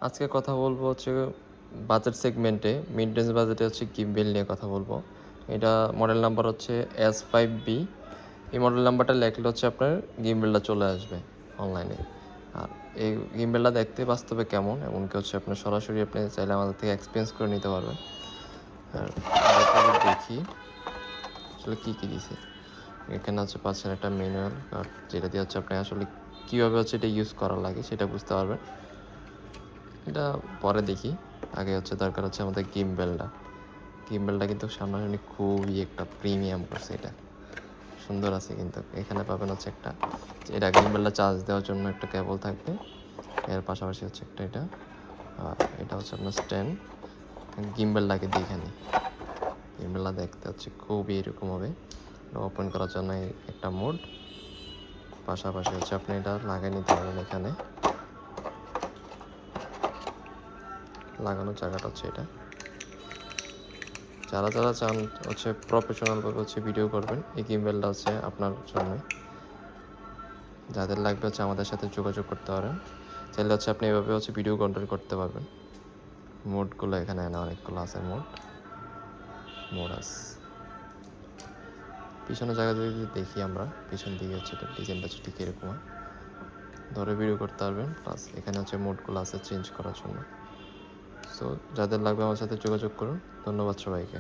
আজকে কথা বলবো হচ্ছে বাজেট সেগমেন্টে মিড রেঞ্জ বাজেটে হচ্ছে গিম্বেল নিয়ে কথা বলবো। এটা মডেল নাম্বার হচ্ছে S5B। এই মডেল নাম্বারটা লেখলে হচ্ছে আপনার গিম্বেলটা চলে আসবে অনলাইনে। আর এই গিম্বেলটা দেখতে বাস্তবে কেমন, এমনকি হচ্ছে আপনার সরাসরি আপনি চাইলে আমাদের থেকে এক্সপিরিয়েন্স করে নিতে পারবেন। আর দেখি আসলে কী কী দিছে। এখানে হচ্ছে পাচ্ছেন একটা ম্যানুয়াল কার্ড, যেটা দিয়ে হচ্ছে আপনি আসলে কীভাবে হচ্ছে এটা ইউজ করা লাগে সেটা বুঝতে পারবেন। এটা পরে দেখি, আগে হচ্ছে দরকার হচ্ছে আমাদের গিম্বেলটা কিন্তু সামনাসামনি খুবই একটা প্রিমিয়াম করছে। এটা সুন্দর আছে, কিন্তু এখানে পাবেন হচ্ছে একটা, এটা গিম্বেলটা চার্জ দেওয়ার জন্য একটা কেবল থাকবে, এর পাশাপাশি হচ্ছে একটা এটা, আর এটা হচ্ছে আপনার স্ট্যান্ড। গিম্বেলটাকে দেখে নিই, গিম্বেলটা দেখতে হচ্ছে খুবই এরকম হবে। ওপেন করার জন্য একটা মোড, পাশাপাশি হচ্ছে আপনি এটা লাগিয়ে নিতে পারেন। এখানে লাগানোর জায়গাটা হচ্ছে এটা। যারা যারা চান হচ্ছে প্রফেশনালভাবে হচ্ছে ভিডিও করবেন, এই গিম্বেলটা হচ্ছে আপনার জন্য। যাদের লাগবে হচ্ছে আমাদের সাথে যোগাযোগ করতে পারেন। চাইলে হচ্ছে আপনি এভাবে হচ্ছে ভিডিও কন্ট্রোল করতে পারবেন। মোডগুলো এখানে অনেকগুলো আছে, মোড আছে। পিছনের জায়গা যদি দেখি আমরা, পিছন দিকে হচ্ছে এটা ডিজাইনটা হচ্ছে ঠিক এরকম ধরে ভিডিও করতে পারবেন। প্লাস এখানে হচ্ছে মোডগুলো আছে চেঞ্জ করার জন্য। সো যাদের লাগবে আমার সাথে যোগাযোগ করুন। ধন্যবাদ সবাইকে।